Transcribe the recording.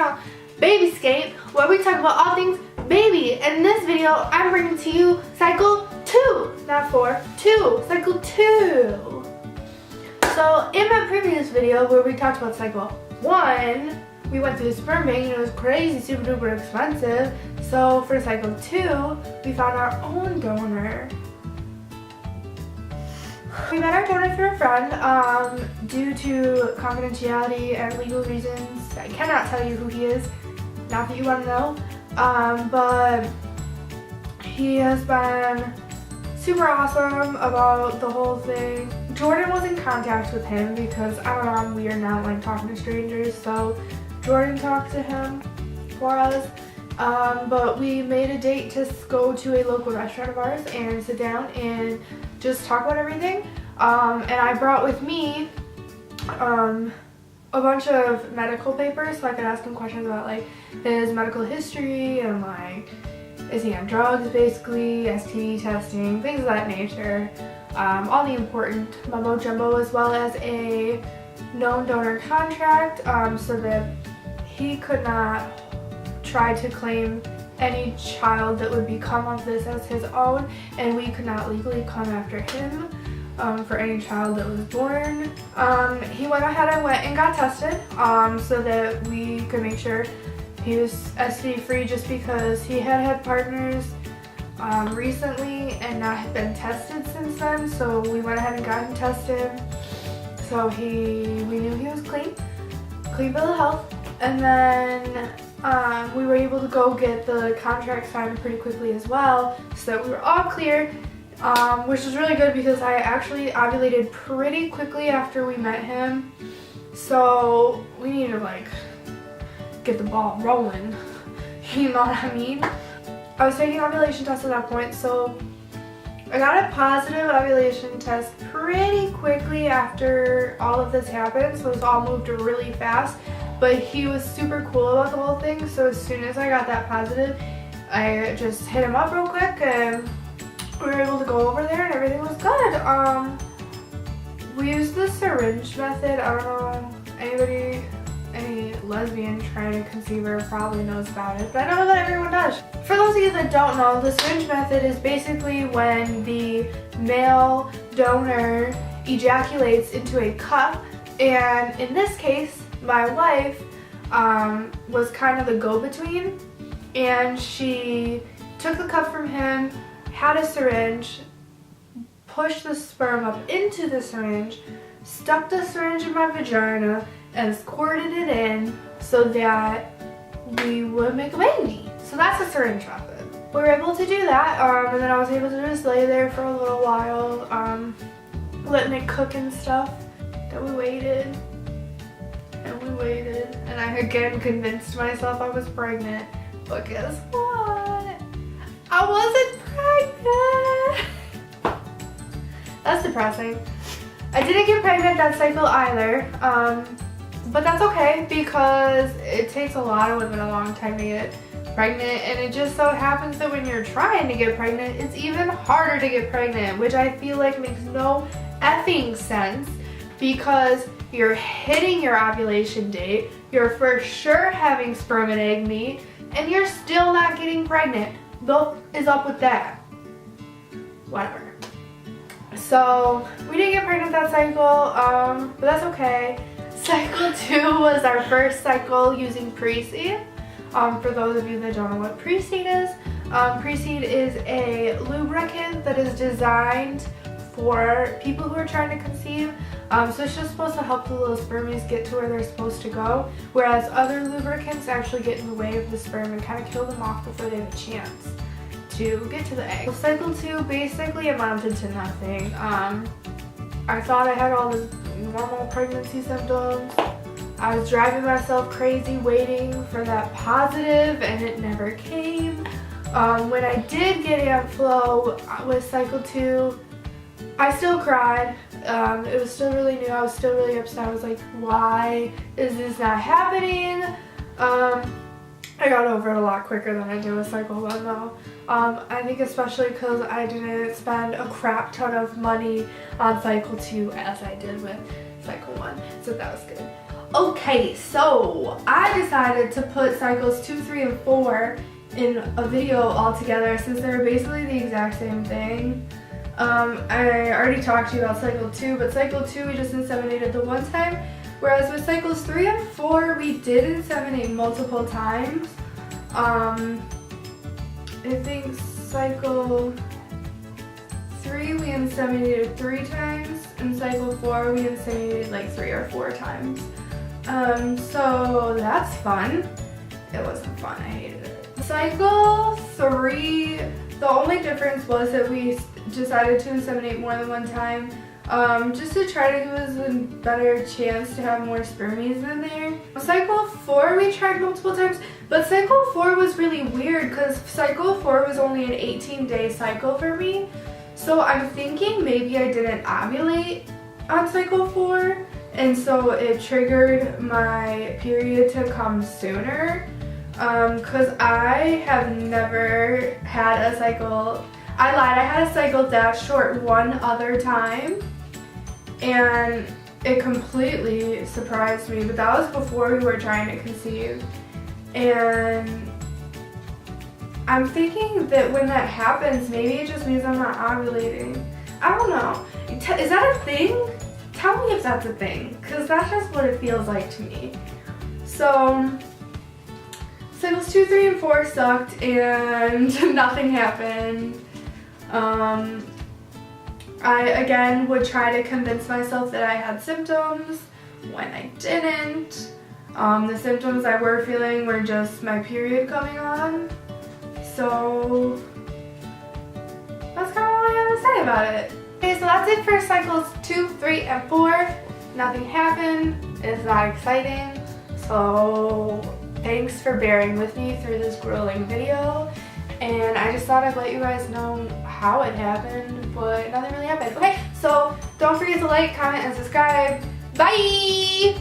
channel, Babyscape, where we talk about all things baby. And in this video, I'm bringing to you cycle 2, not 4, 2, cycle 2. So in my previous video where we talked about cycle 1, we went through the sperm bank and it was crazy, super duper expensive. So for cycle 2, we found our own donor. We met our donor through a friend. Due to confidentiality and legal reasons, I cannot tell you who he is. Not that you want to know. But he has been super awesome about the whole thing. Jordan was in contact with him because I don't know, I'm weird now, like talking to strangers. So Jordan talked to him for us. But we made a date to go to a local restaurant of ours and sit down and just talk about everything. And I brought with me a bunch of medical papers so I could ask him questions about like his medical history and like is he on drugs basically, STD testing, things of that nature. All the important mumbo jumbo, as well as a known donor contract so that he could not try to claim any child that would become of this as his own, and we could not legally come after him for any child that was born. He went ahead and went and got tested so that we could make sure he was STD free, just because he had had partners recently and not had been tested since then. So we went ahead and got him tested, so we knew he was clean bill of health. And then we were able to go get the contract signed pretty quickly as well, so that we were all clear, which was really good because I actually ovulated pretty quickly after we met him. So we need to like get the ball rolling, you know what I mean? I was taking ovulation tests at that point, so I got a positive ovulation test pretty quickly after all of this happened, so this all moved really fast. But he was super cool about the whole thing, so as soon as I got that positive, I just hit him up real quick and we were able to go over there and everything was good. We used the syringe method. I don't know, any lesbian trying to conceive her probably knows about it, but I know that everyone does. For those of you that don't know, the syringe method is basically when the male donor ejaculates into a cup, and in this case, my wife was kind of the go-between, and she took the cup from him, had a syringe, pushed the sperm up into the syringe, stuck the syringe in my vagina, and squirted it in so that we would make a baby. So that's the syringe method. We were able to do that, and then I was able to just lay there for a little while, letting it cook and stuff. Then we waited. And we waited, and I again convinced myself I was pregnant, but guess what? I wasn't pregnant! That's depressing. I didn't get pregnant that cycle either, but that's okay because it takes a lot of women a long time to get pregnant, and it just so happens that when you're trying to get pregnant, it's even harder to get pregnant, which I feel like makes no effing sense because you're hitting your ovulation date, you're for sure having sperm and egg meet, and you're still not getting pregnant. What is up with that? Whatever. So we didn't get pregnant that cycle, but that's okay. Cycle 2 was our first cycle using pre-seed. For those of you that don't know what pre-seed is is a lubricant that is designed for people who are trying to conceive. So it's just supposed to help the little spermies get to where they're supposed to go, whereas other lubricants actually get in the way of the sperm and kind of kill them off before they have a chance to get to the egg. So cycle 2 basically amounted to nothing. I thought I had all the normal pregnancy symptoms. I was driving myself crazy waiting for that positive, and it never came. When I did get amp flow with cycle 2, I still cried. It was still really new. I was still really upset. I was like, why is this not happening? I got over it a lot quicker than I did with cycle 1 though. I think especially because I didn't spend a crap ton of money on cycle 2 as I did with cycle 1. So that was good. Okay, so I decided to put cycles 2, 3, and 4 in a video all together since they're basically the exact same thing. I already talked to you about cycle 2, but cycle 2 we just inseminated the one time, whereas with cycles 3 and 4 we did inseminate multiple times. I think cycle 3 we inseminated 3 times, and cycle 4 we inseminated like 3 or 4 times. So that's fun. It wasn't fun, I hated it. Cycle 3, the only difference was that we decided to inseminate more than one time, just to try to give us a better chance to have more spermies in there. Cycle 4 we tried multiple times, but cycle 4 was really weird because cycle 4 was only an 18-day cycle for me. So I'm thinking maybe I didn't ovulate on cycle 4, and so it triggered my period to come sooner. Because I have never had a cycle. I lied, I had a cycle that short one other time, and it completely surprised me, but that was before we were trying to conceive. And I'm thinking that when that happens, maybe it just means I'm not ovulating. I don't know. Is that a thing? Tell me if that's a thing, because that's just what it feels like to me. So cycles 2, 3, and 4 sucked and nothing happened. I again would try to convince myself that I had symptoms when I didn't. The symptoms I were feeling were just my period coming on. So that's kind of all I have to say about it. Okay, so that's it for cycles 2, 3, and 4. Nothing happened. It's not exciting. So thanks for bearing with me through this grueling video, and I just thought I'd let you guys know how it happened, but nothing really happened. Okay, so don't forget to like, comment, and subscribe. Bye!